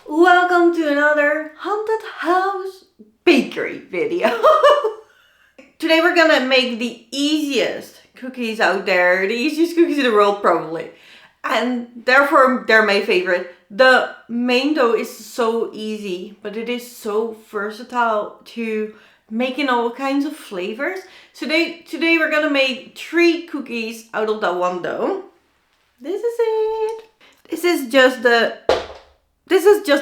Welcome to another haunted house bakery video. Today we're gonna make the easiest cookies out there, the easiest cookies in the world probably, and therefore they're my favorite. The main dough is so easy, but it is so versatile to make in all kinds of flavors. Today we're gonna make 3 cookies out of that one dough. This is it. This is just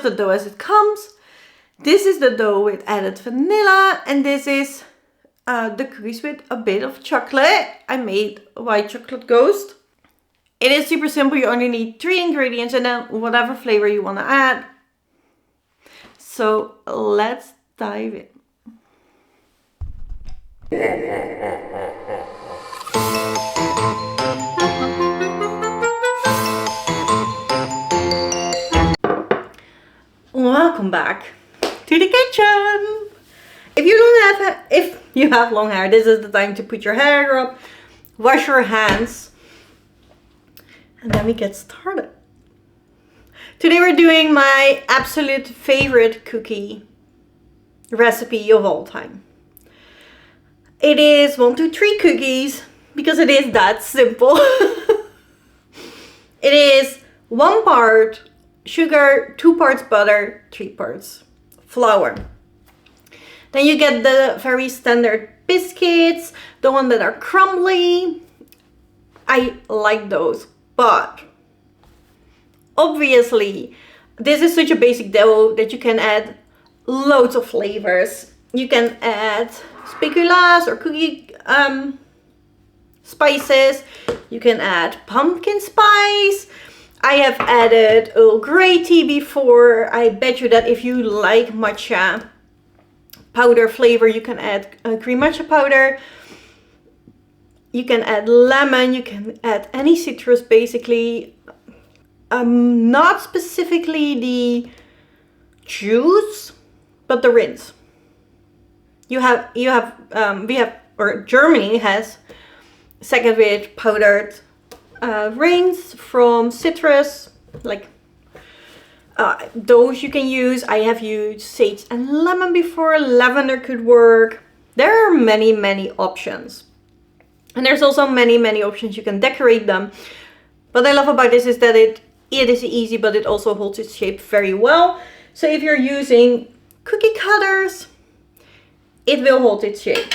the dough as it comes. This is the dough with added vanilla, and this is the cookies with a bit of chocolate. I made a white chocolate ghost. It is super simple. You only need 3 ingredients and then whatever flavor you want to add. So let's dive in. Welcome back to the kitchen. If you have long hair, this is the time to put your hair up, wash your hands, and then we get started. Today we're doing my absolute favorite cookie recipe of all time. It is 1, 2, 3 cookies because it is that simple. It is 1 part sugar, 2 parts butter, 3 parts flour. Then you get the very standard biscuits, the one that are crumbly. I like those, but obviously this is such a basic dough that you can add loads of flavors. You can add speculoos or cookie spices. You can add pumpkin spice. I have added Earl Grey tea before. I bet you that if you like matcha powder flavor, you can add green matcha powder. You can add lemon. You can add any citrus basically. Not specifically the juice, but the rinse. Germany has second with powdered rinse from citrus, like those you can use. I have used sage and lemon before. Lavender could work. There are many options, and there's also many options you can decorate them. What I love about this is that it is easy, but it also holds its shape very well. So if you're using cookie cutters, it will hold its shape.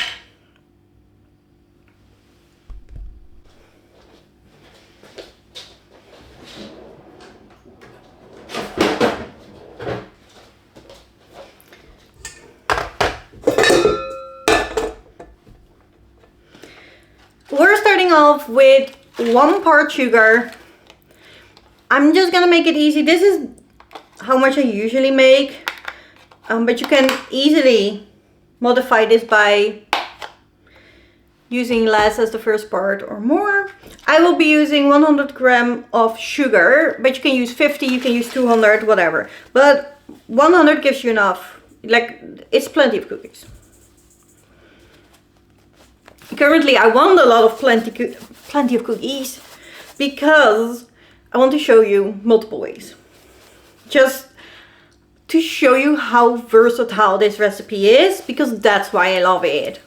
We're starting off with 1 part sugar. I'm just gonna make it easy. This is how much I usually make, but you can easily modify this by using less as the first part or more. I will be using 100 grams of sugar, but you can use 50, you can use 200, whatever. But 100 gives you enough. Like, it's plenty of cookies. Currently, I want a lot of plenty of cookies because I want to show you multiple ways. Just to show you how versatile this recipe is, because that's why I love it.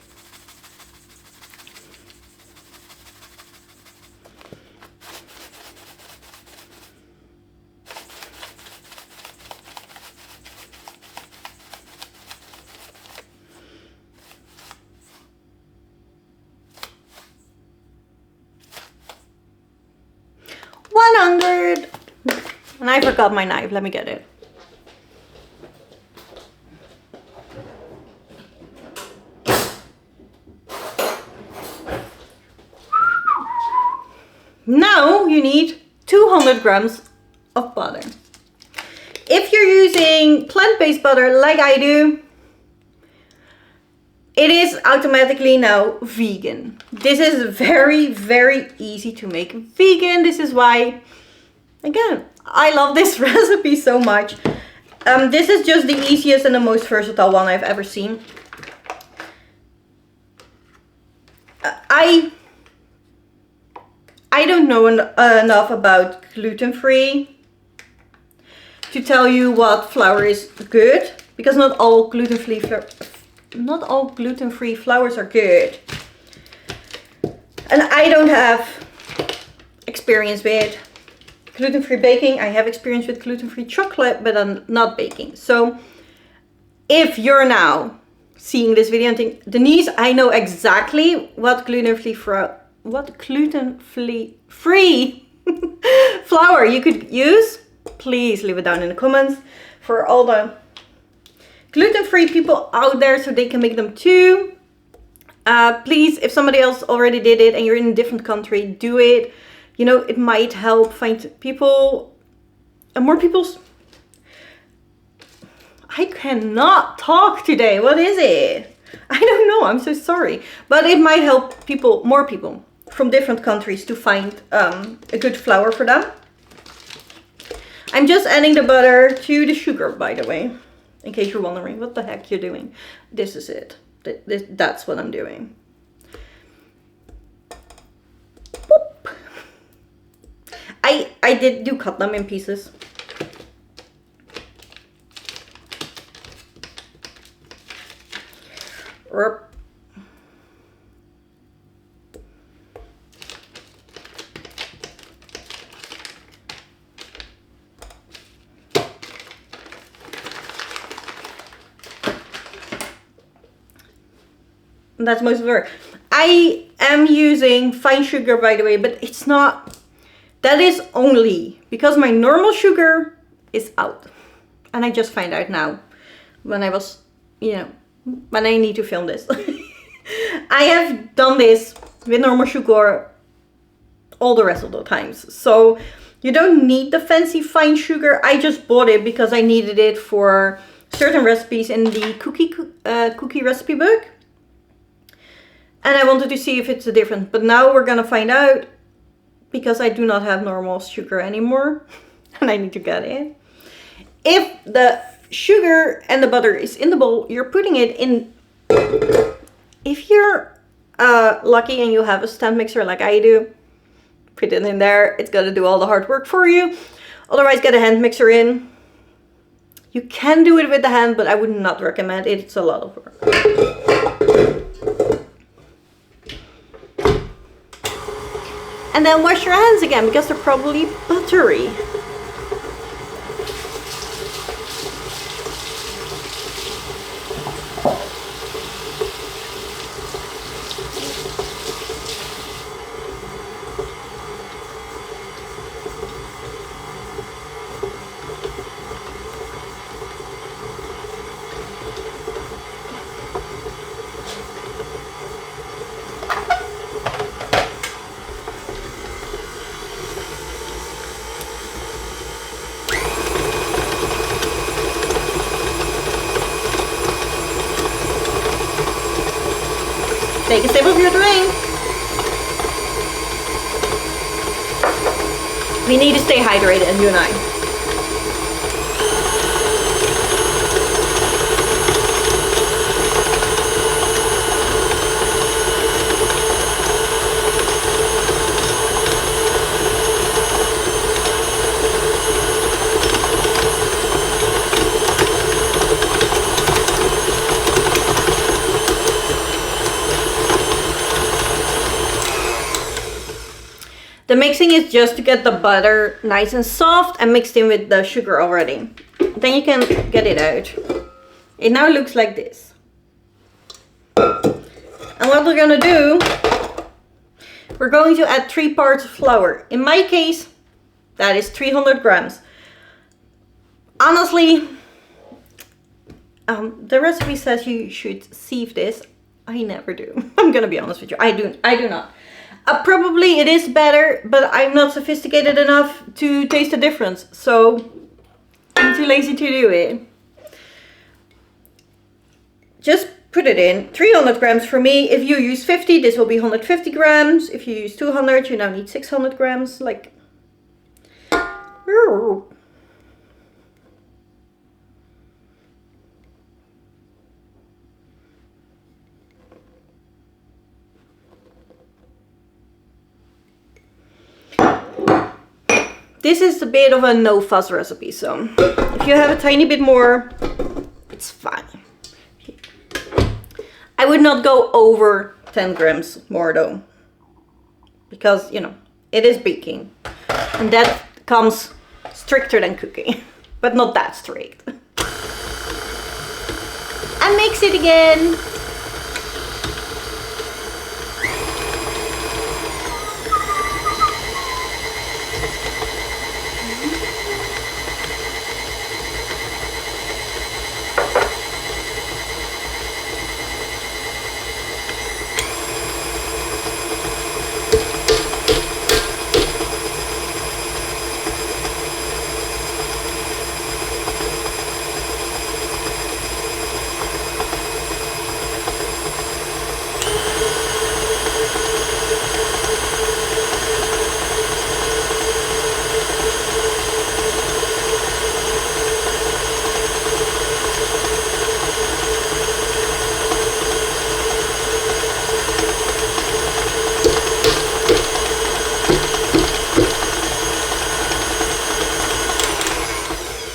And I forgot my knife. Let me get it. Now you need 200 grams of butter. If you're using plant-based butter like I do, it is automatically now vegan. This is very easy to make vegan. This is why, again, I love this recipe so much. This is just the easiest and the most versatile one I've ever seen. I don't know enough about gluten-free. to tell you what flour is good, because not all gluten-free flours are good. And I don't have experience with gluten-free baking. I have experience with gluten-free chocolate, but I'm not baking. So if you're now seeing this video and think, Denise, I know exactly what gluten-free flour you could use, please leave it down in the comments for all the gluten-free people out there so they can make them too. Please, if somebody else already did it and you're in a different country, do it. You know, it might help find people and more people's. I cannot talk today. What is it? I don't know. I'm so sorry. But it might help people, more people from different countries to find a good flour for them. I'm just adding the butter to the sugar, by the way, in case you're wondering what the heck you're doing. This is it. That's what I'm doing. Boop. I did cut them in pieces. That's most of the work. I am using fine sugar, by the way, but it's not, that is only because my normal sugar is out. And I just find out now when I was, you know, when I need to film this. I have done this with normal sugar all the rest of the times. So you don't need the fancy fine sugar. I just bought it because I needed it for certain recipes in the cookie recipe book. And I wanted to see if it's a difference. But now we're gonna find out, because I do not have normal sugar anymore. And I need to get it. If the sugar and the butter is in the bowl, you're putting it in. If you're lucky and you have a stand mixer like I do, put it in there. It's gonna do all the hard work for you. Otherwise, get a hand mixer in. You can do it with the hand, but I would not recommend it. It's a lot of work. And then wash your hands again, because they're probably buttery. Take a sip of your drink. We need to stay hydrated, you and I. The mixing is just to get the butter nice and soft and mixed in with the sugar already. Then you can get it out. It now looks like this. And what we're gonna do, we're going to add 3 parts of flour. In my case, that is 300 grams. Honestly, the recipe says you should sieve this. I never do. I'm gonna be honest with you. I do not. Probably it is better, but I'm not sophisticated enough to taste the difference. So I'm too lazy to do it. Just put it in. 300 grams for me. If you use 50, this will be 150 grams. If you use 200, you now need 600 grams. Like, this is a bit of a no fuss recipe, so if you have a tiny bit more, it's fine. I would not go over 10 grams more though, because you know, it is baking and that comes stricter than cooking, but not that strict. And mix it again.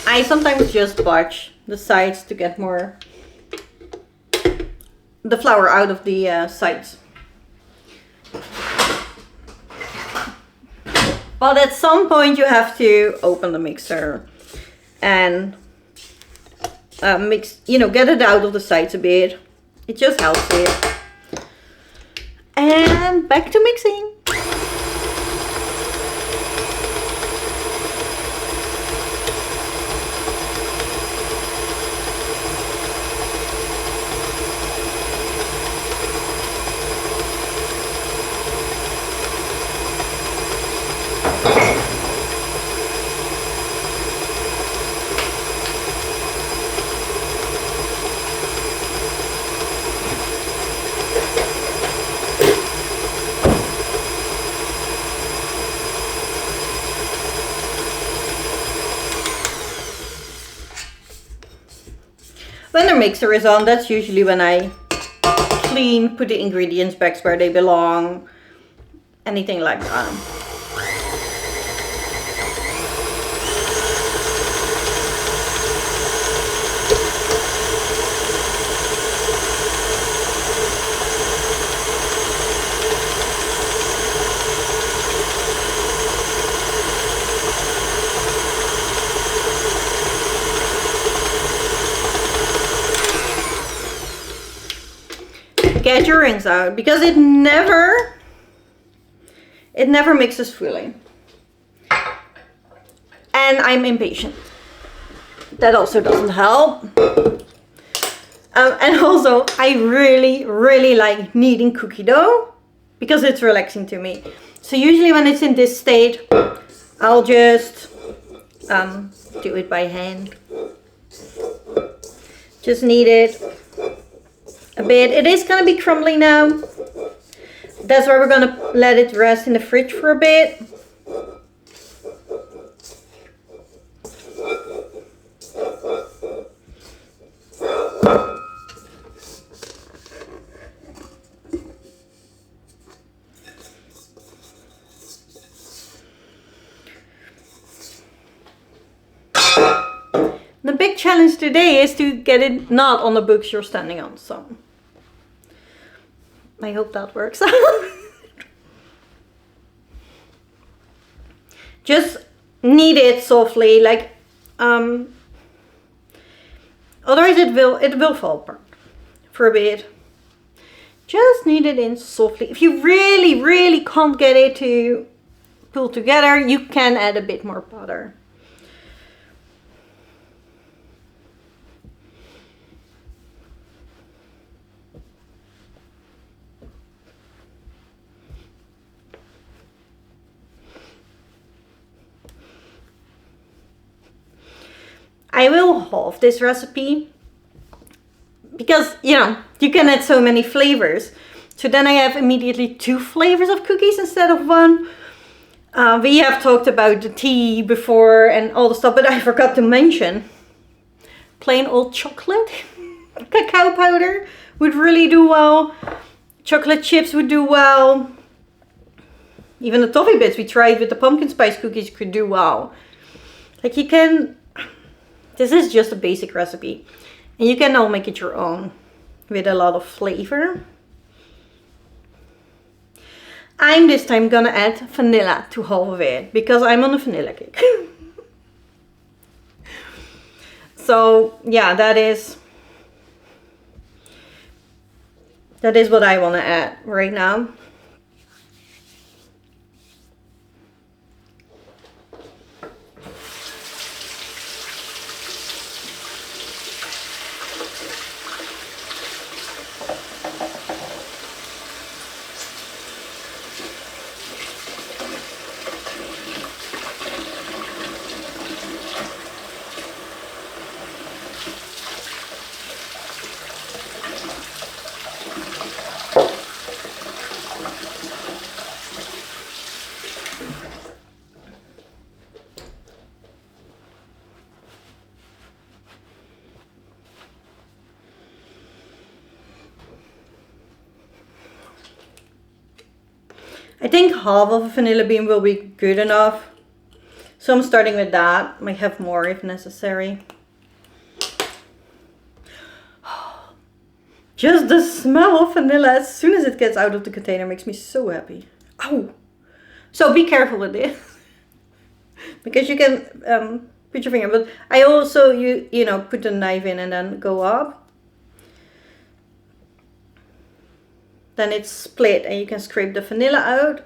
I sometimes just watch the sides to get more the flour out of the sides. But at some point you have to open the mixer and mix, you know, get it out of the sides a bit. It just helps it. And back to mixing. When the mixer is on, that's usually when I clean, put the ingredients back where they belong, anything like that. Get your rings out, because it never mixes fully. And I'm impatient. That also doesn't help. And also, I really like kneading cookie dough because it's relaxing to me. So usually when it's in this state, I'll just do it by hand. Just knead it a bit. It is gonna be crumbly now. That's why we're gonna let it rest in the fridge for a bit. The big challenge today is to get it not on the books you're standing on, so I hope that works out. Just knead it softly, like otherwise it will fall apart for a bit. Just knead it in softly. If you really can't get it to pull together, you can add a bit more butter. I will halve this recipe because, you know, you can add so many flavors. So then I have immediately 2 flavors of cookies instead of 1. We have talked about the tea before and all the stuff, but I forgot to mention plain old chocolate. Cacao powder would really do well. Chocolate chips would do well. Even the toffee bits we tried with the pumpkin spice cookies could do well. Like you can, this is just a basic recipe. And you can now make it your own with a lot of flavor. I'm this time gonna add vanilla to half of it because I'm on a vanilla kick. So yeah, that is what I want to add right now. I think half of a vanilla bean will be good enough. So I'm starting with that. Might have more if necessary. Just the smell of vanilla as soon as it gets out of the container makes me so happy. Ow! So be careful with this. Because you can put your finger, but I also, you know, put the knife in and then go up. Then it's split and you can scrape the vanilla out.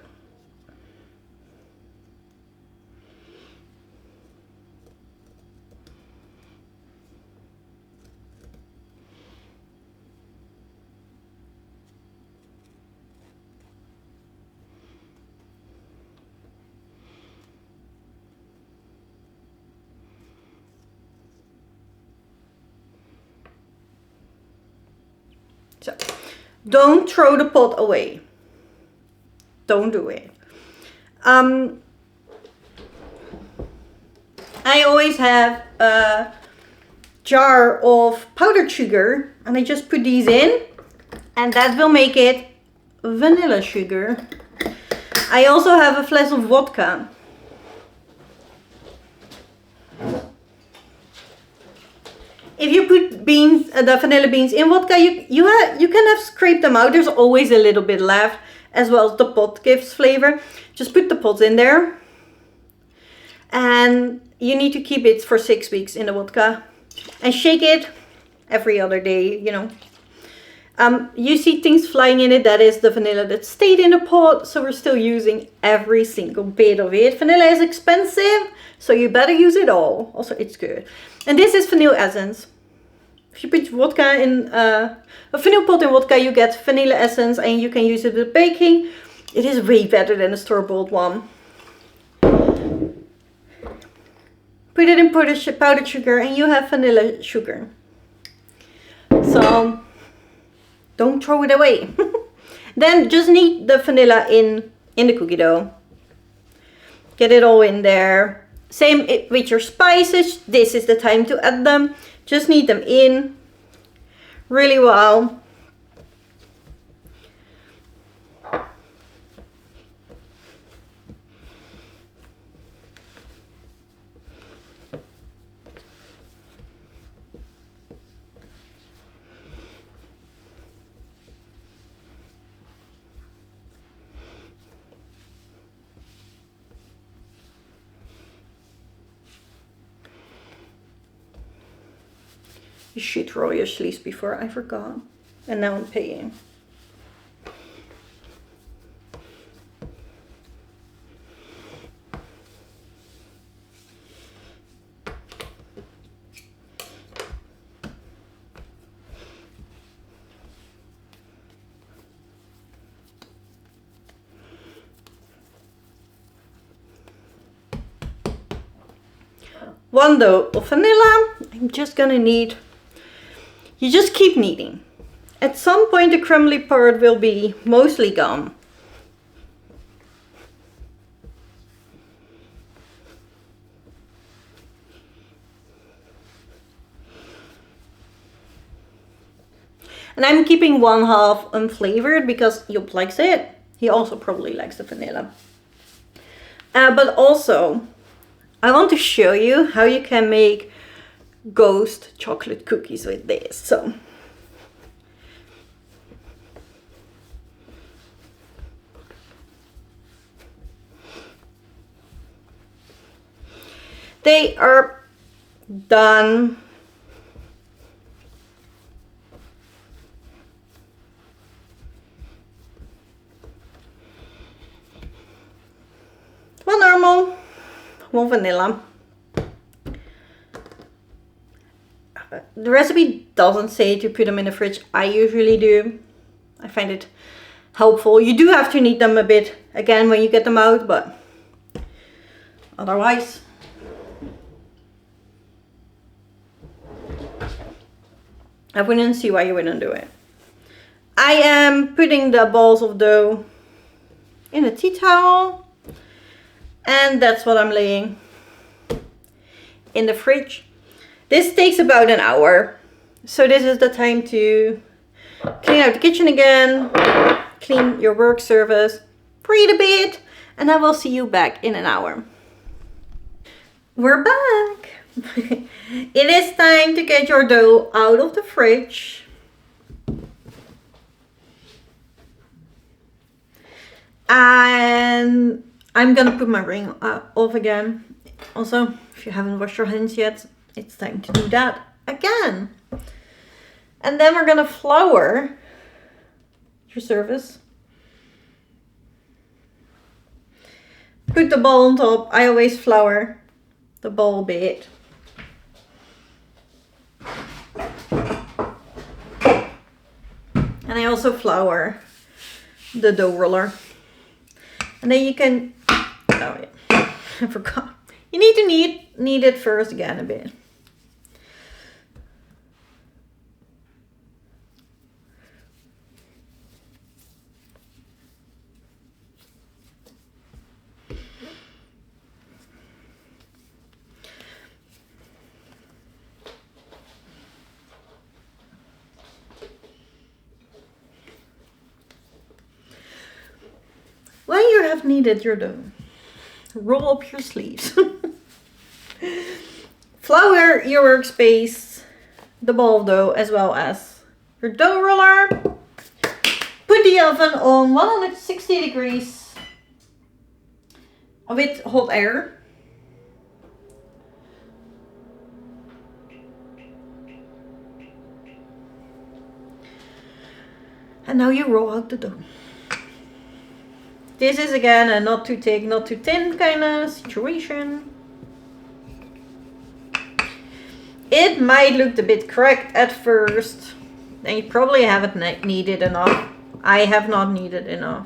So, don't throw the pot away. Don't do it. I always have a jar of powdered sugar and I just put these in and that will make it vanilla sugar. I also have a flask of vodka. If you put beans, the vanilla beans in vodka, you can have scraped them out. There's always a little bit left, as well as the pot gives flavor. Just put the pot in there. And you need to keep it for 6 weeks in the vodka. And shake it every other day, you know. You see things flying in it, that is the vanilla that stayed in the pot. So we're still using every single bit of it. Vanilla is expensive, so you better use it all. Also, it's good. And this is vanilla essence. If you put vodka in a vanilla pot in vodka, you get vanilla essence and you can use it with baking. It is way better than a store-bought one. Put it in powdered sugar and you have vanilla sugar. So don't throw it away. Then just knead the vanilla in the cookie dough. Get it all in there. Same with your spices. This is the time to add them. Just knead them in really well. You should roll your sleeves before, I forgot. And now I'm paying. One dough of vanilla. I'm just gonna need. You just keep kneading. At some point the crumbly part will be mostly gone. And I'm keeping one half unflavored because Job likes it. He also probably likes the vanilla. But also, I want to show you how you can make ghost chocolate cookies with this. So they are done. One normal, one vanilla. The recipe doesn't say to put them in the fridge. I usually do. I find it helpful. You do have to knead them a bit again when you get them out, but otherwise, I wouldn't see why you wouldn't do it. I am putting the balls of dough in a tea towel, and that's what I'm laying in the fridge. This takes about an hour, so this is the time to clean out the kitchen again, clean your work surface, breathe a bit, and I will see you back in an hour. We're back. It is time to get your dough out of the fridge. And I'm gonna put my ring off again. Also, if you haven't washed your hands yet, it's time to do that again. And then we're gonna flour your surface. Put the ball on top. I always flour the ball a bit. And I also flour the dough roller. And then you can, oh yeah, I forgot. You need to knead it first again a bit. When you have kneaded your dough, roll up your sleeves. Flour your workspace, the ball of dough, as well as your dough roller. Put the oven on 160 degrees with hot air. And now you roll out the dough. This is again a not too thick, not too thin kind of situation. It might look a bit cracked at first. And you probably haven't kneaded enough. I have not kneaded enough.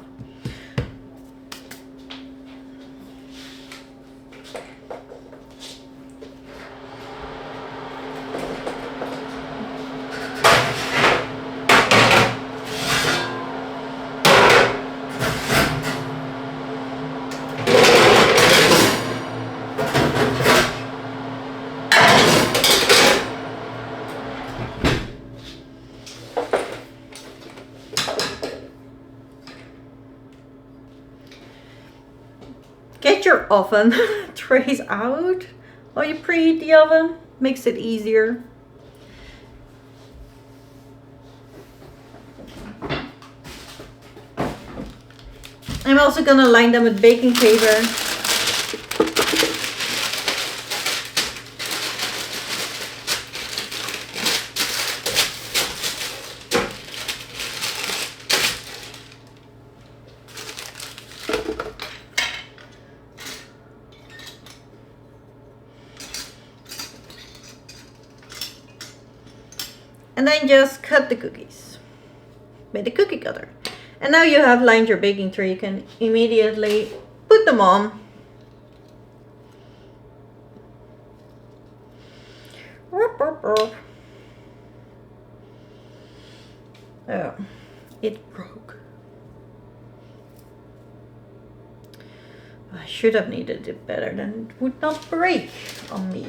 Get your oven trays out while you preheat the oven. Makes it easier. I'm also gonna line them with baking paper. And then just cut the cookies with the cookie cutter. And now you have lined your baking tray, you can immediately put them on. Oh, it broke. I should have kneaded it better, then it would not break on me.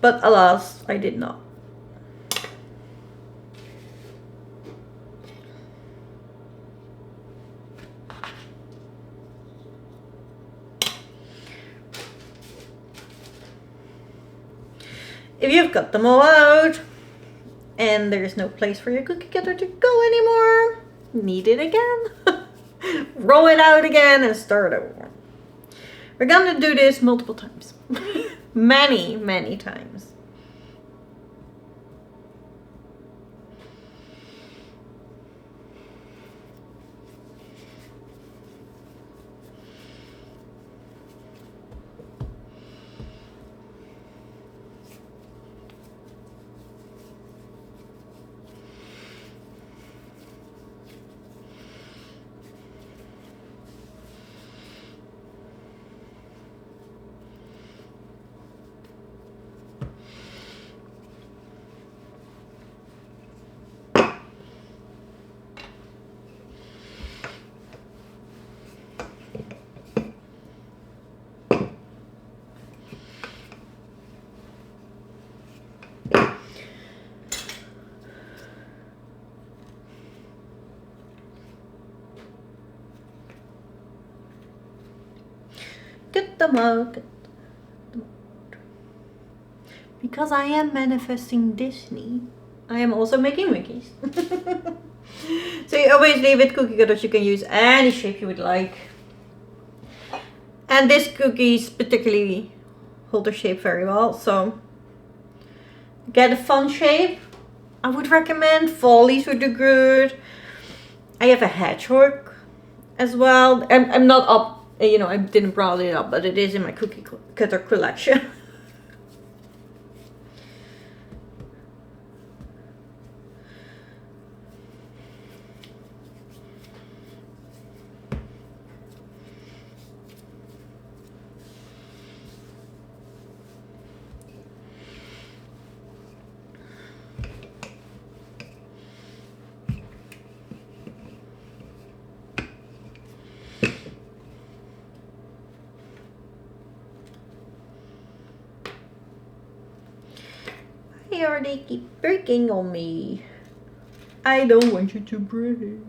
But alas, I did not. If you've cut them all out and there's no place for your cookie cutter to go anymore, knead it again, roll it out again and start over. We're gonna do this multiple times. Many times. Get them out. Because I am manifesting Disney, I am also making Mickeys. So you obviously with cookie cutters you can use any shape you would like. And this cookies particularly hold their shape very well, so get a fun shape. I would recommend Follies would do good. I have a hedgehog as well. I'm not up, you know, I didn't brought it up, but it is in my cookie cutter collection. Why are they keep breaking on me? I don't want you to break.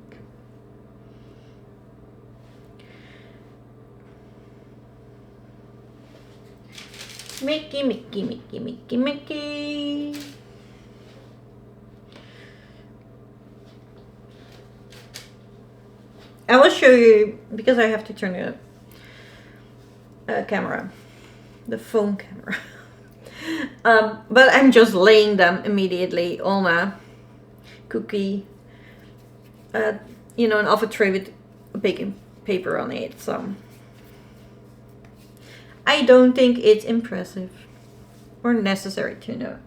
Mickey, Mickey, Mickey, Mickey, Mickey. I will show you, because I have to turn the camera, the phone camera. But I'm just laying them immediately on a cookie, you know, an oven tray with baking paper on it. So I don't think it's impressive or necessary to know.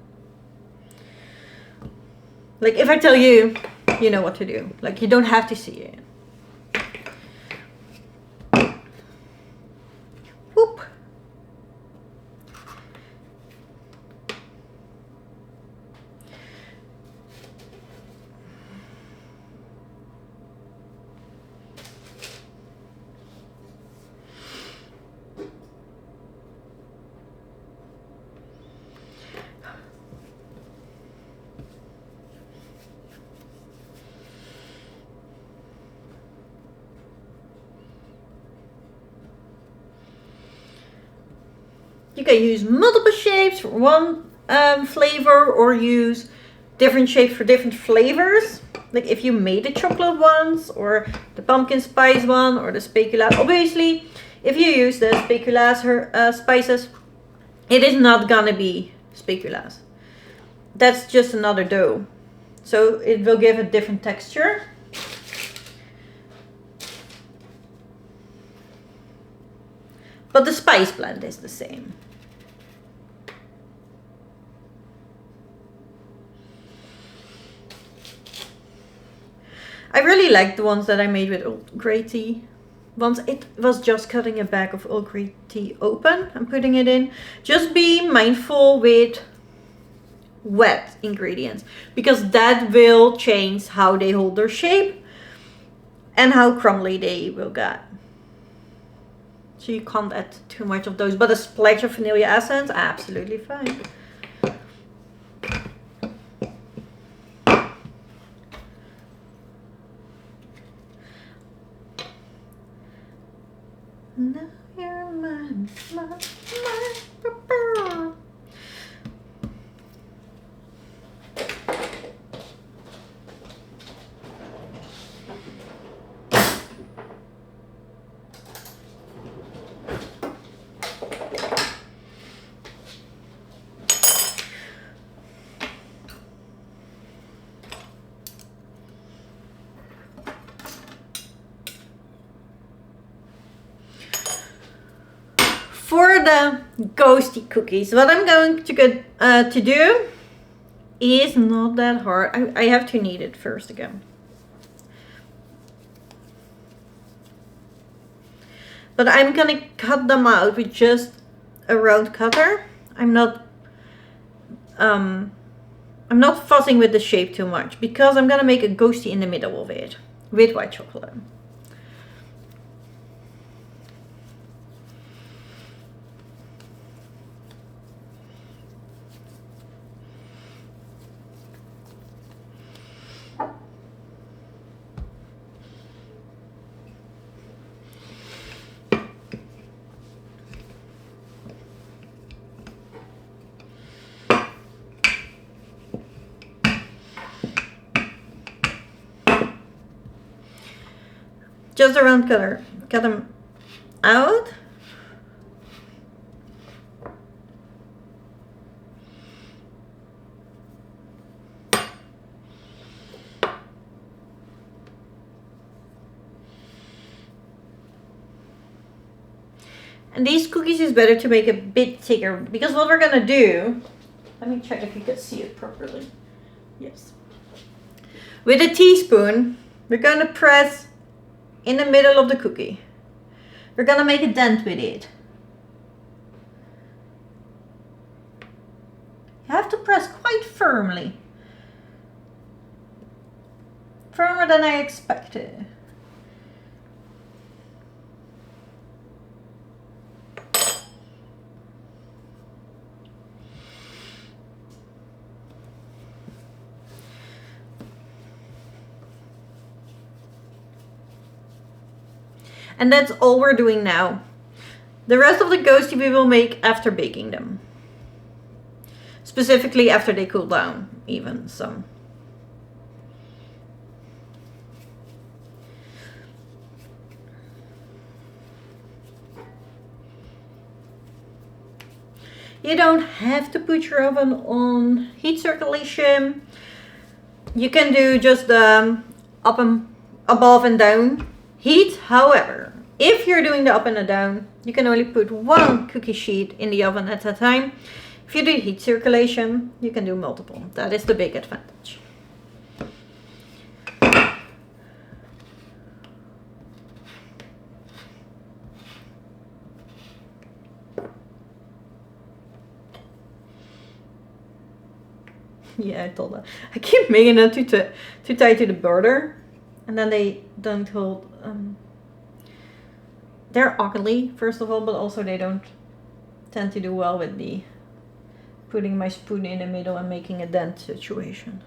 Like if I tell you, you know what to do. Like you don't have to see it. Whoop. You can use multiple shapes for one flavor or use different shapes for different flavors. Like if you made the chocolate ones or the pumpkin spice one or the specula. Obviously, if you use the speculas spices, it is not gonna be speculas. That's just another dough. So it will give a different texture. But the spice blend is the same. I really like the ones that I made with Old Grey tea. Once it was just cutting a bag of Old Grey tea open and putting it in. Just be mindful with wet ingredients, because that will change how they hold their shape and how crumbly they will get. So you can't add too much of those, but a splash of vanilla essence, absolutely fine. Now you're mine, mine, mine. For the ghosty cookies, what I'm going to do is not that hard. I have to knead it first again. But I'm gonna cut them out with just a round cutter. I'm not fussing with the shape too much because I'm gonna make a ghosty in the middle of it with white chocolate. Just a round cutter. Cut them out. And these cookies is better to make a bit thicker because what we're gonna do, let me check if you can see it properly. Yes. With a teaspoon, we're gonna press in the middle of the cookie. We're gonna make a dent with it. You have to press quite firmly. Firmer than I expected. And that's all we're doing now. The rest of the ghosty we will make after baking them. Specifically after they cool down, even so. You don't have to put your oven on heat circulation. You can do just the above and down heat. However, if you're doing the up and the down, you can only put one cookie sheet in the oven at a time. If you do heat circulation, you can do multiple. That is the big advantage. Yeah, I told that. I keep making them too tight to the border, and then they don't hold. They're ugly, first of all, but also they don't tend to do well with the putting my spoon in the middle and making a dent situation.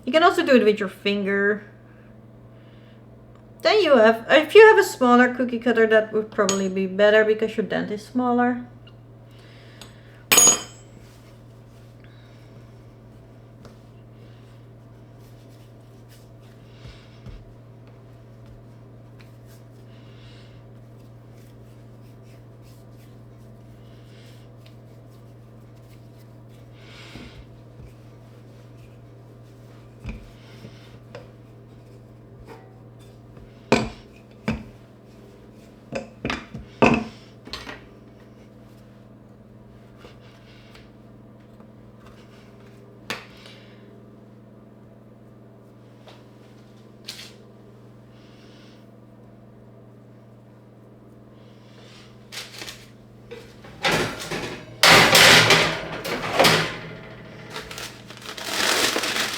You can also do it with your finger. Then you have, if you have a smaller cookie cutter, that would probably be better because your dent is smaller.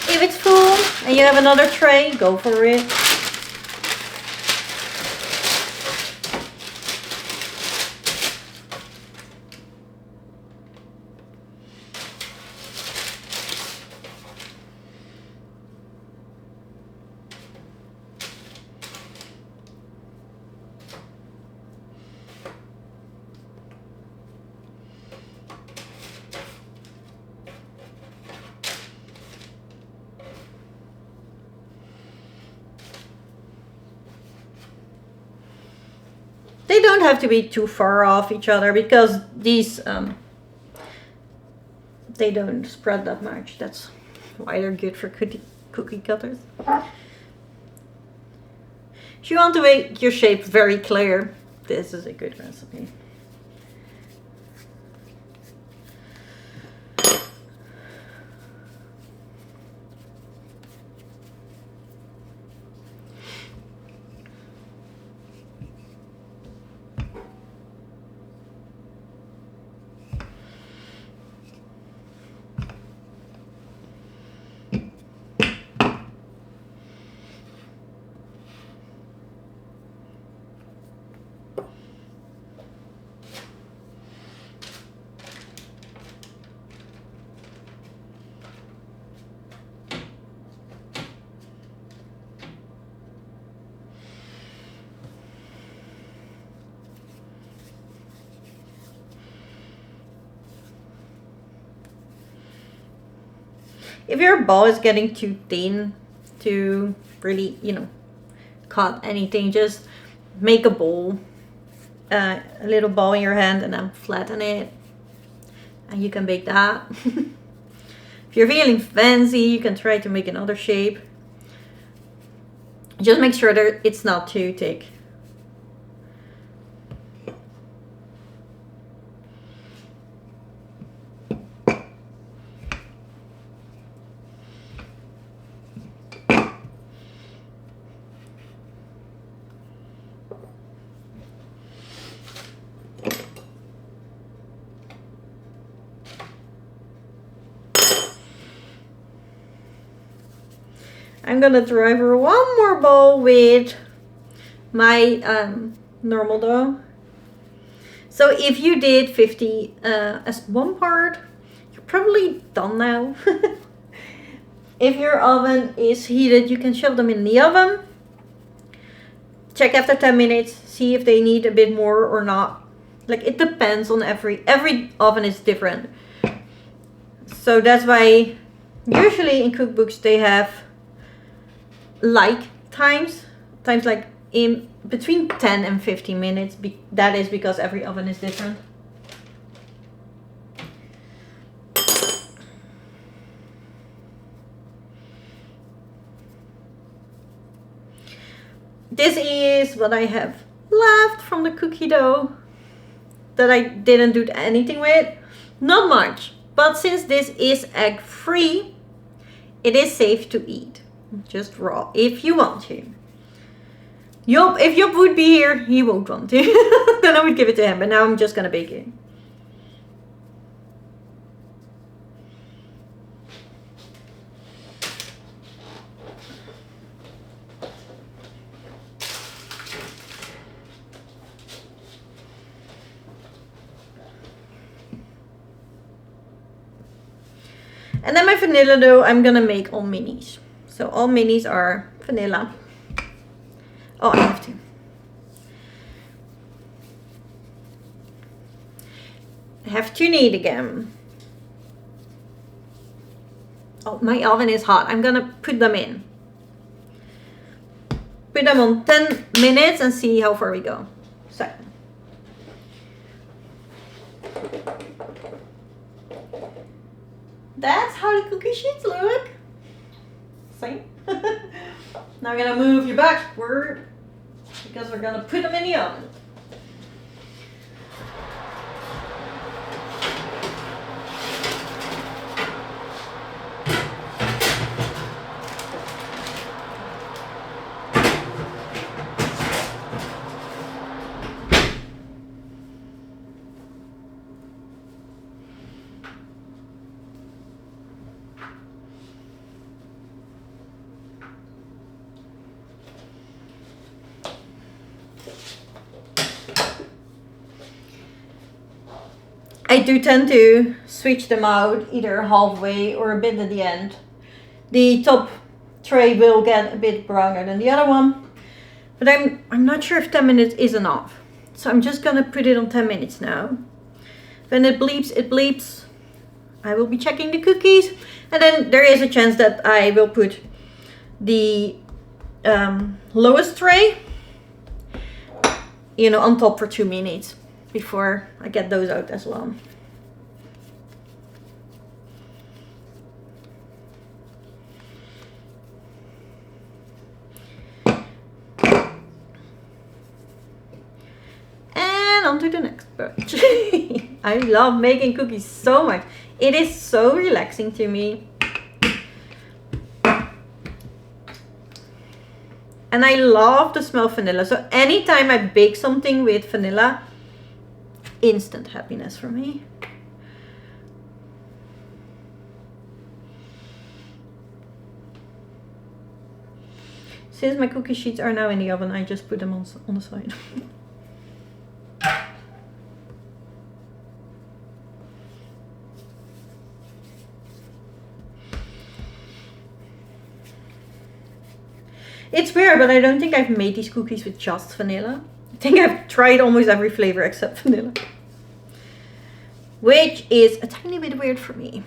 If it's full and you have another tray, go for it. They don't have to be too far off each other because these, they don't spread that much. That's why they're good for cookie cutters. If you want to make your shape very clear, this is a good recipe. If your ball is getting too thin to really, cut anything, just make a ball, a little ball in your hand, and then flatten it, and you can bake that. If you're feeling fancy, you can try to make another shape. Just make sure that it's not too thick. I'm gonna try for one more bowl with my normal dough. So if you did 50 as one part, you're probably done now. If your oven is heated, you can shove them in the oven. Check after 10 minutes, see if they need a bit more or not. Like, it depends on every oven is different. So that's why usually in cookbooks they have times like in between 10 and 15 minutes. That is because every oven is different. This is what I have left from the cookie dough that I didn't do anything with. Not much, but since this is egg free, it is safe to eat. Just raw, if you want to. If Job would be here, he won't want to. Then I would give it to him, but now I'm just gonna bake it. And then my vanilla dough, I'm gonna make all minis. So all minis are vanilla. Oh, I have to. I have to knead again. Oh, my oven is hot. I'm gonna put them in. Put them on 10 minutes and see how far we go. So. That's how the cookie sheets look. See? Now I'm gonna move you backward because we're gonna put them in the oven. I do tend to switch them out either halfway or a bit at the end. The top tray will get a bit browner than the other one, but I'm not sure if 10 minutes is enough. So I'm just gonna put it on 10 minutes now. When it bleeps, it bleeps. I will be checking the cookies, and then there is a chance that I will put the lowest tray, on top for 2 minutes. Before I get those out as well. on to the next batch. I love making cookies so much. It is so relaxing to me. And I love the smell of vanilla. So anytime I bake something with vanilla, instant happiness for me. Since my cookie sheets are now in the oven, I just put them on the side. It's weird, but I don't think I've made these cookies with just vanilla. I think I've tried almost every flavor except vanilla. Which is a tiny bit weird for me.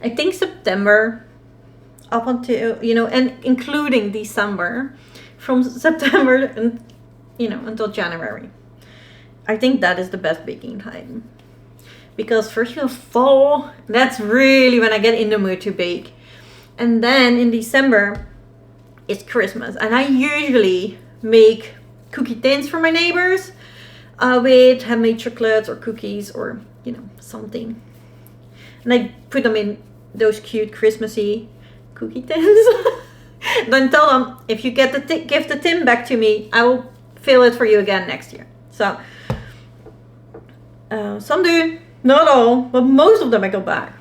I think September up until, you know, and including December, from September and, you know, until January. I think that is the best baking time. Because first you have fall, that's really when I get in the mood to bake. And then in December, it's Christmas. And I usually make cookie tins for my neighbors with handmade chocolates or cookies or, you know, something. And I put them in those cute Christmassy cookie tins. Then tell them, if you get give the tin back to me, I will fill it for you again next year. So some do, not all, but most of them I go back.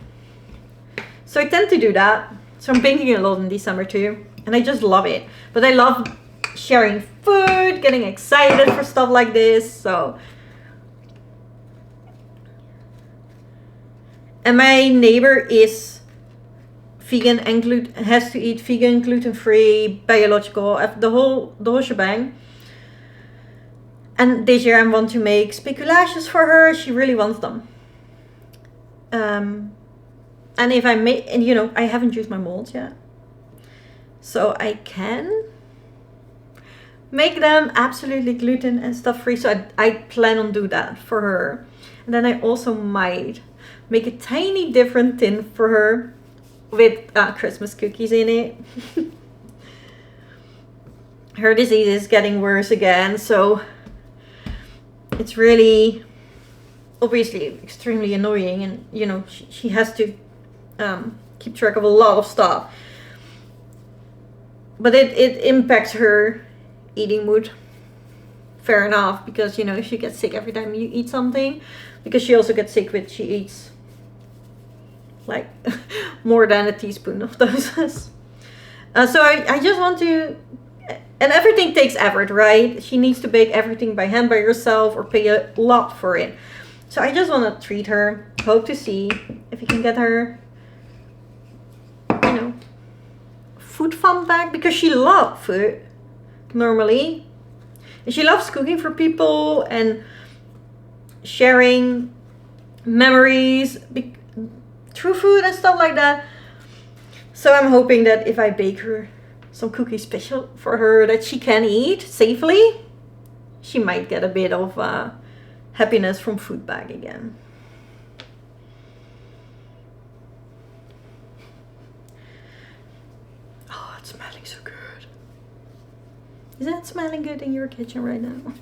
So I tend to do that. So I'm baking a lot in December too, and I just love it. But I love sharing food, getting excited for stuff like this. So. And my neighbor is vegan and has to eat vegan, gluten-free, biological, the whole shebang. And this year I want to make speculations for her. She really wants them. And if I make, and you know, I haven't used my molds yet, so I can make them absolutely gluten and stuff free. So I plan on do that for her. And then I also might make a tiny different tin for her with Christmas cookies in it. Her disease is getting worse again, so it's really obviously extremely annoying, and you know, she has to keep track of a lot of stuff. But it impacts her eating mood. Fair enough, because you know, she gets sick every time you eat something, because she also gets sick when she eats like more than a teaspoon of those. So I just want to, and everything takes effort, right? She needs to bake everything by hand by herself or pay a lot for it. So I just want to treat her, hope to see if we can get her, you know, food fun back, because she loves food normally. And she loves cooking for people and sharing memories through food and stuff like that. So I'm hoping that if I bake her some cookies special for her that she can eat safely, she might get a bit of happiness from food back again. Oh, it's smelling so good. Is that smelling good in your kitchen right now?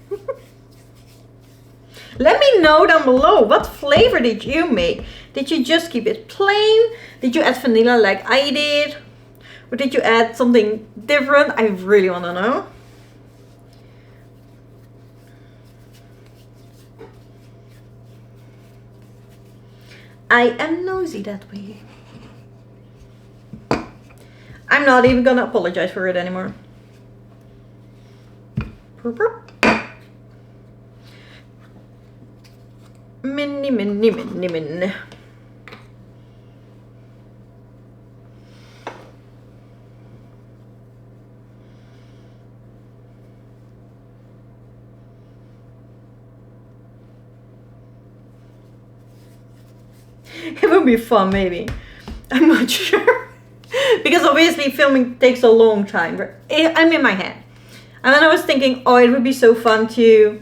Let me know down below, what flavor did you make? Did you just keep it plain? Did you add vanilla like I did? Or did you add something different? I really want to know. I am nosy that way. I'm not even gonna apologize for it anymore. Minnie. It would be fun, maybe. I'm not sure. Because obviously filming takes a long time. But I'm in my head. And then I was thinking, oh, it would be so fun to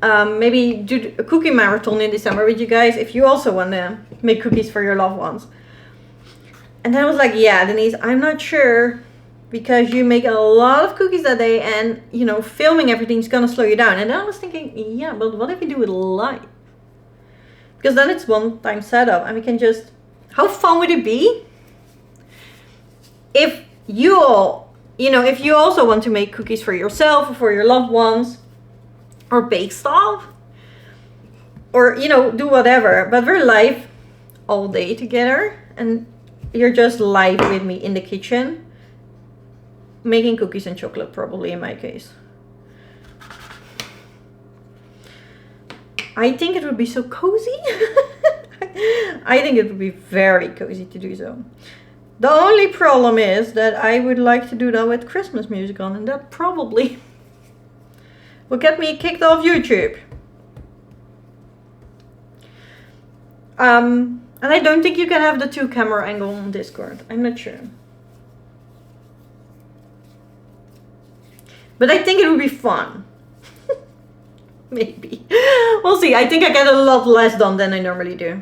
maybe do a cookie marathon in December with you guys if you also want to make cookies for your loved ones. And then I was like, yeah, Denise, I'm not sure, because you make a lot of cookies that day and, you know, filming everything's gonna slow you down. And then I was thinking, yeah, but what if we do it live? Because then it's one time setup and we can just, how fun would it be if you all, you know, if you also want to make cookies for yourself or for your loved ones, or bake stuff, or, you know, do whatever, but we're live all day together and you're just live with me in the kitchen making cookies and chocolate, probably in my case. I think it would be so cozy. I think it would be very cozy to do so. The only problem is that I would like to do that with Christmas music on, and that probably will get me kicked off YouTube. And I don't think you can have the 2 camera angle on Discord. I'm not sure. But I think it would be fun. Maybe. We'll see. I think I get a lot less done than I normally do.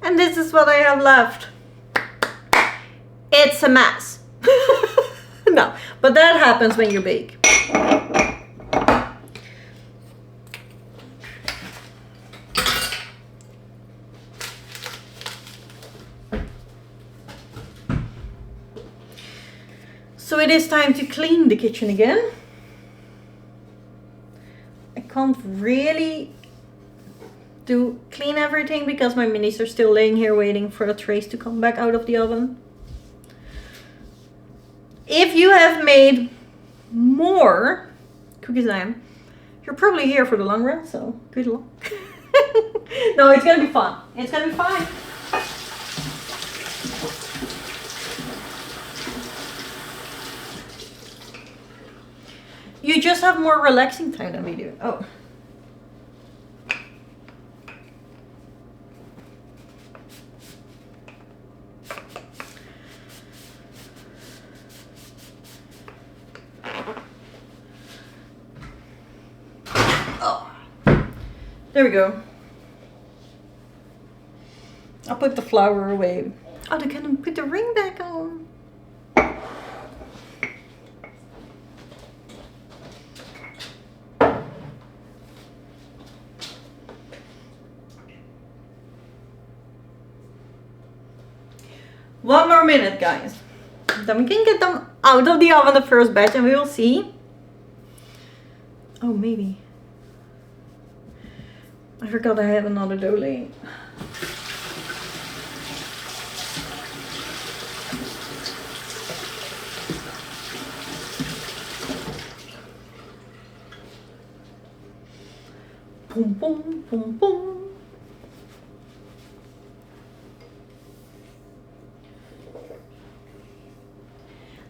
And this is what I have left. It's a mess. No, but that happens when you bake. So it is time to clean the kitchen again. I can't really clean everything because my minis are still laying here waiting for the trays to come back out of the oven. If you have made more cookies than I am, you're probably here for the long run, so good luck. No, it's gonna be fun. It's gonna be fun. You just have more relaxing time than we do. Oh. There we go. I'll put the flour away. Oh, they can put the ring back on. One more minute, guys. Then we can get them out of the oven, the first batch, and we will see. Oh, maybe. I forgot I had another dough laying. Boom, boom, boom, boom.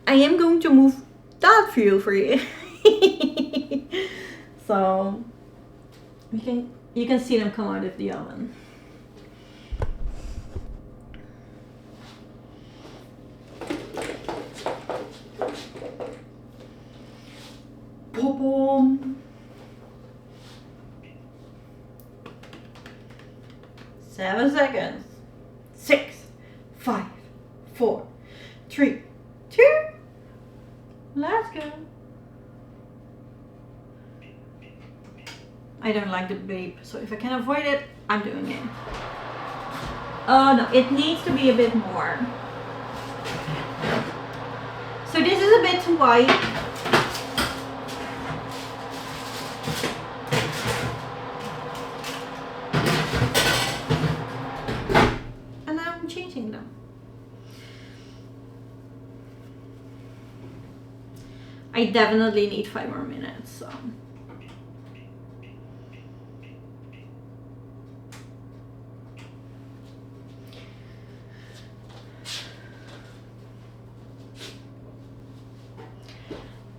I am going to move that view for you. So you can see them come out of the oven. Boom. 7 seconds. 6, 5, 4, 3, 2. Let's go. I don't like the babe, so if I can avoid it, I'm doing it. Oh no, it needs to be a bit more. So this is a bit too white. And now I'm changing them. I definitely need 5 more minutes, so.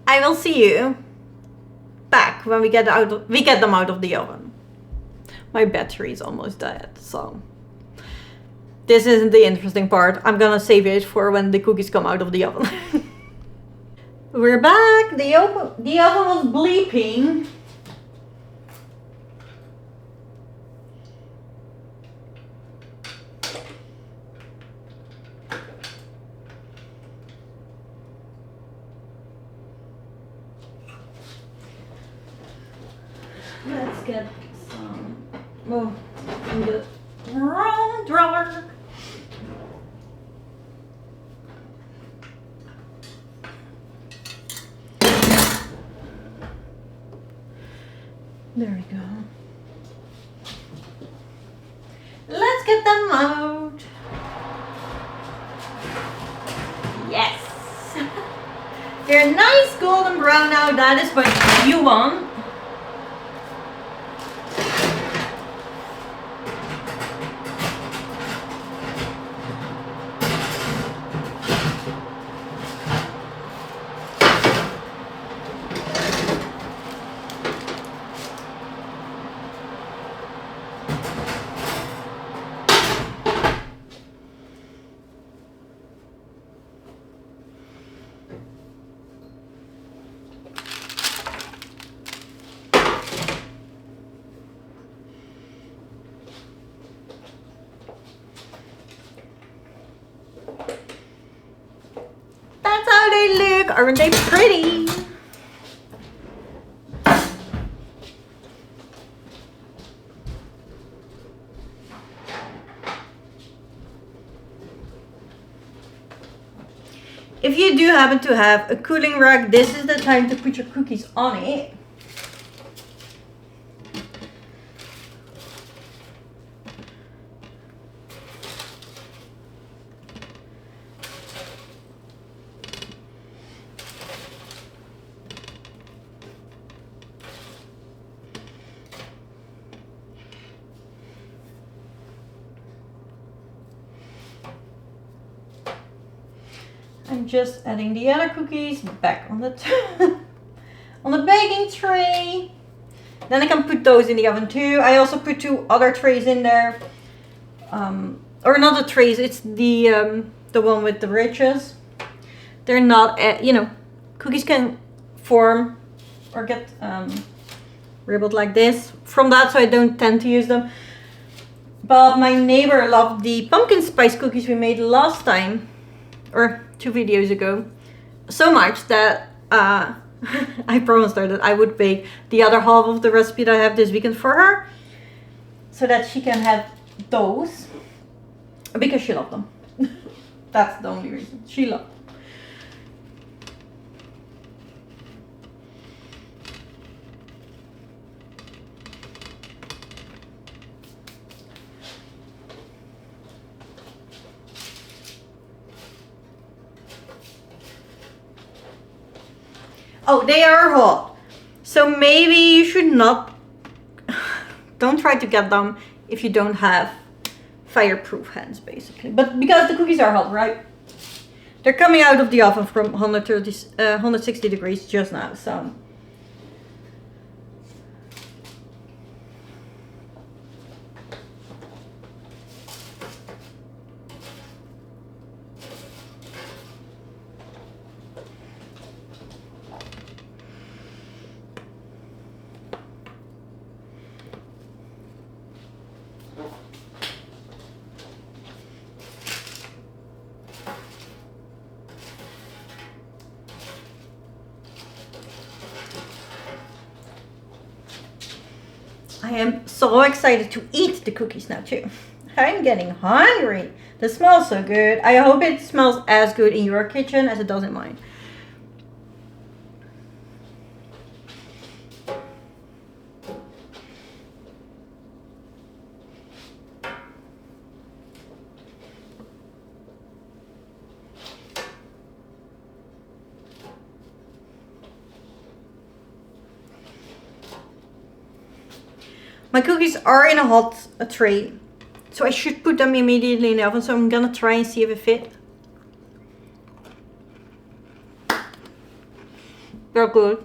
I will see you back when we get them out of the oven. My battery is almost dead, so this isn't the interesting part. I'm gonna save it for when the cookies come out of the oven. We're back. The oven was bleeping. Let's get some in the wrong drawer. There we go. Let's get them out. Yes. They're nice golden brown now. That is what you want. That's how they look. Aren't they pretty? If you do happen to have a cooling rack, this is the time to put your cookies on it. I'm just adding the other cookies back on the on the baking tray. Then I can put those in the oven too. I also put 2 other trays in there, or not the trays. It's the one with the ridges. They're not, cookies can form or get ribbled like this from that, so I don't tend to use them. But my neighbor loved the pumpkin spice cookies we made last time, or 2 videos ago, so much that I promised her that I would bake the other half of the recipe that I have this weekend for her, so that she can have those, because she loved them. That's the only reason. She loved them. Oh, they are hot. So maybe you should not, don't try to get them if you don't have fireproof hands, basically. But because the cookies are hot, right? They're coming out of the oven from 160 degrees just now, so. I am so excited to eat the cookies now too. I'm getting hungry. They smell so good. I hope it smells as good in your kitchen as it does in mine. My cookies are in a hot tray, so I should put them immediately in the oven. So I'm gonna try and see if it fit. They're good.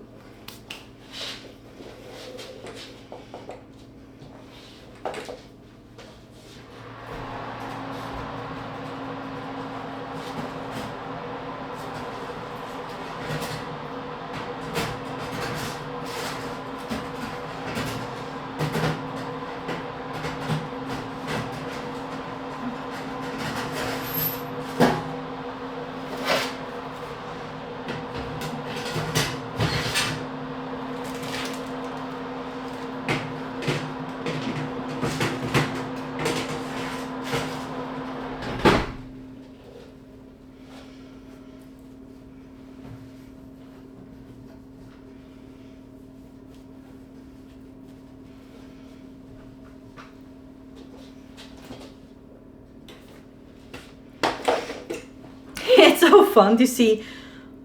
It's so fun to see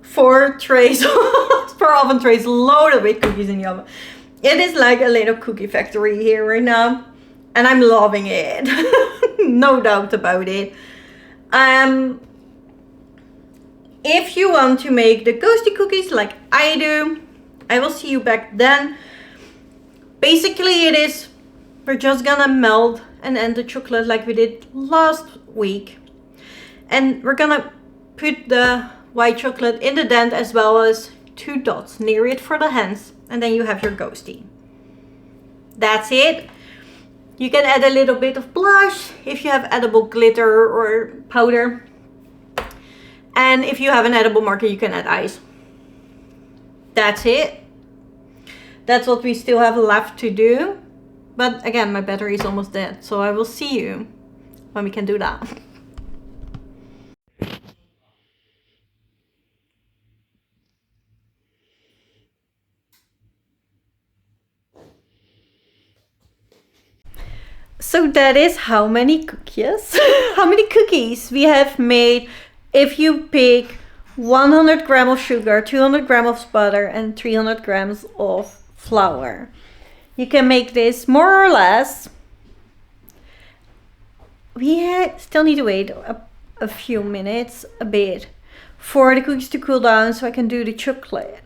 4 trays, 4 oven trays loaded with cookies in the oven. It is like a little cookie factory here right now, and I'm loving it. No doubt about it. If you want to make the ghosty cookies like I do, I will see you back then. Basically, we're just gonna melt and end the chocolate like we did last week, and we're gonna put the white chocolate in the dent as well as 2 dots near it for the hands, and then you have your ghosty. That's it. You can add a little bit of blush if you have edible glitter or powder, and if you have an edible marker you can add ice. That's it. That's what we still have left to do, but again, my battery is almost dead, so I will see you when we can do that. So that is how many cookies, how many cookies we have made if you pick 100 grams of sugar, 200 grams of butter, and 300 grams of flour. You can make this more or less. We still need to wait a few minutes, a bit, for the cookies to cool down so I can do the chocolate.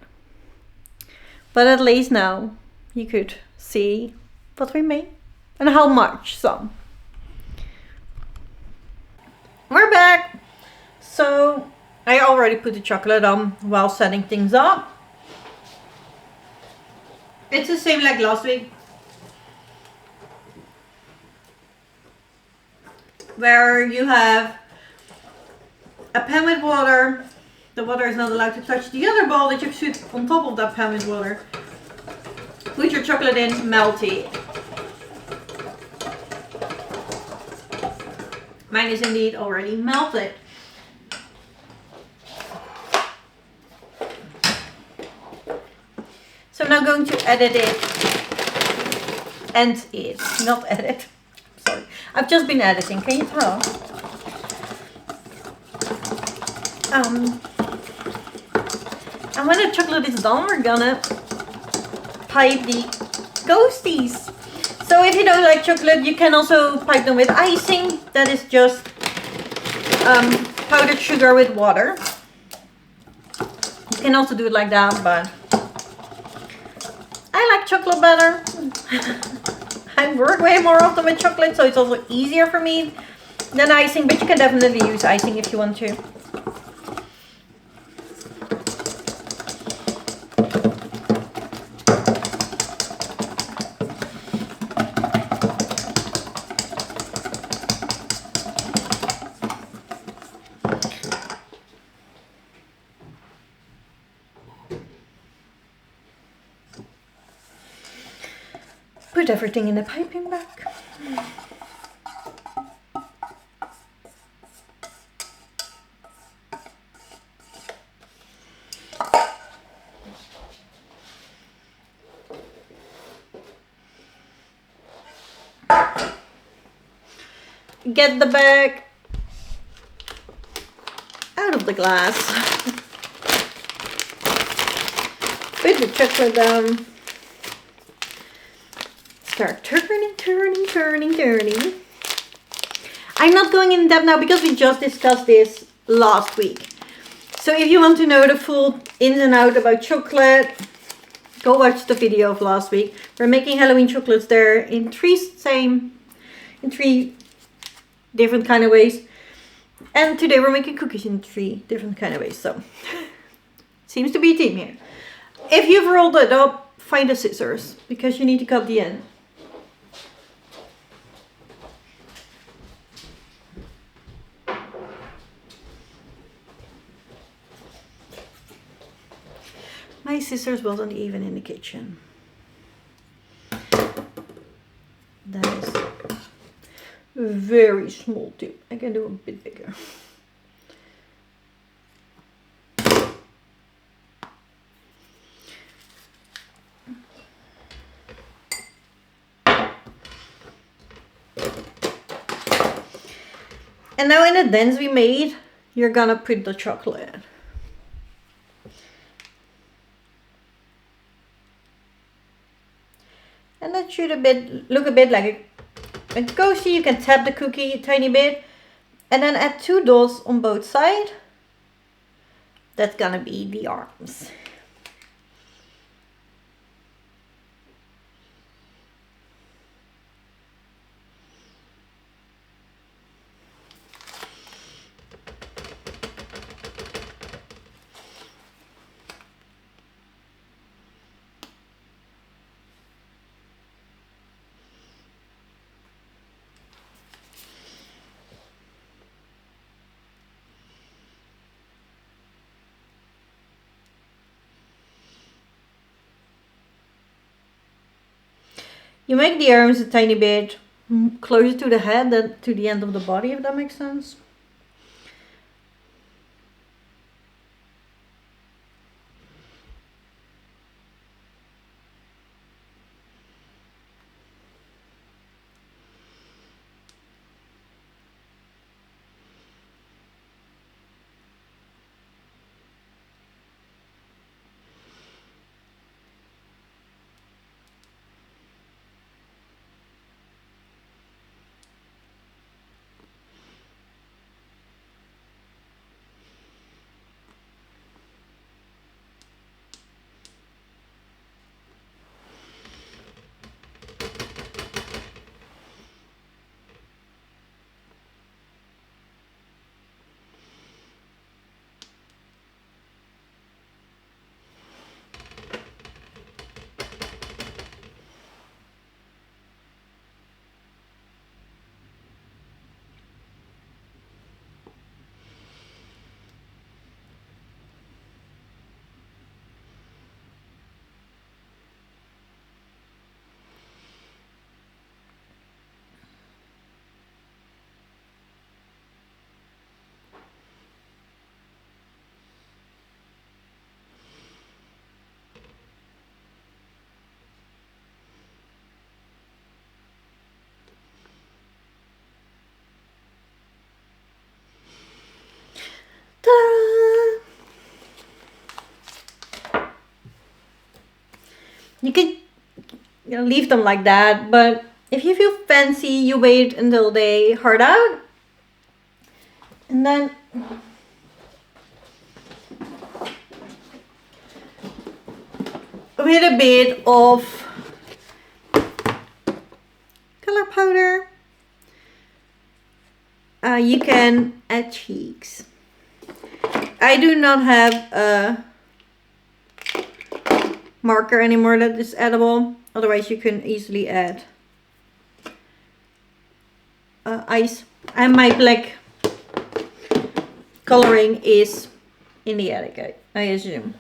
But at least now you could see what we made. And how much some. We're back. So I already put the chocolate on while setting things up. It's the same like last week, where you have a pan with water. The water is not allowed to touch the other bowl that you put on top of that pan with water. Put your chocolate in, melt it. Mine is indeed already melted. So I'm now going to edit it. And it, not edit. Sorry. I've just been editing, can you tell? And when the chocolate is done, we're gonna pipe the ghosties. So if you don't like chocolate, you can also pipe them with icing. That is just powdered sugar with water. You can also do it like that, but I like chocolate better. I work way more often with chocolate, so it's also easier for me than icing, but you can definitely use icing if you want to. Put everything in the piping bag. Get the bag out of the glass. Put the chocolate down. start turning. I'm not going in depth now because we just discussed this last week. So if you want to know the full ins and out about chocolate, go watch the video of last week. We're making Halloween chocolates there in three different kind of ways. And today we're making cookies in 3 different kind of ways. So seems to be a team here. If you've rolled it up, find the scissors because you need to cut the end. My scissors wasn't even in the kitchen. That is a very small tip. I can do a bit bigger. And now in the dents we made, you're gonna put the chocolate. And that should look a bit like a ghosty. You can tap the cookie a tiny bit. And then add 2 dots on both sides. That's gonna be the arms. You make the arms a tiny bit closer to the head than to the end of the body, if that makes sense. You can leave them like that, but if you feel fancy, you wait until they hard out. And then with a bit of color powder, you can add cheeks. I do not have a marker anymore that is edible, otherwise you can easily add ice. And my black coloring is in the attic, I assume.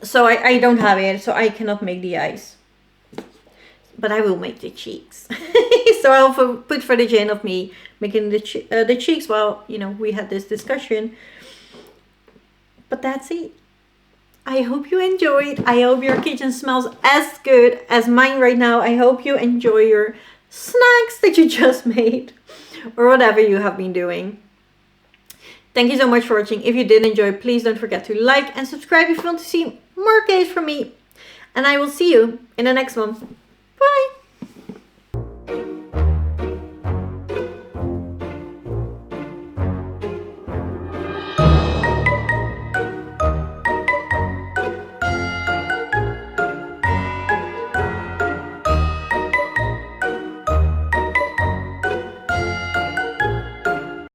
So I don't have it, so I cannot make the ice, but I will make the cheeks. So I'll put footage in of me making the cheeks while, you know, we had this discussion. But that's it. I hope you enjoyed. I hope your kitchen smells as good as mine right now. I hope you enjoy your snacks that you just made or whatever you have been doing. Thank you so much for watching. If you did enjoy, please don't forget to like and subscribe if you want to see more games from me. And I will see you in the next one. Bye!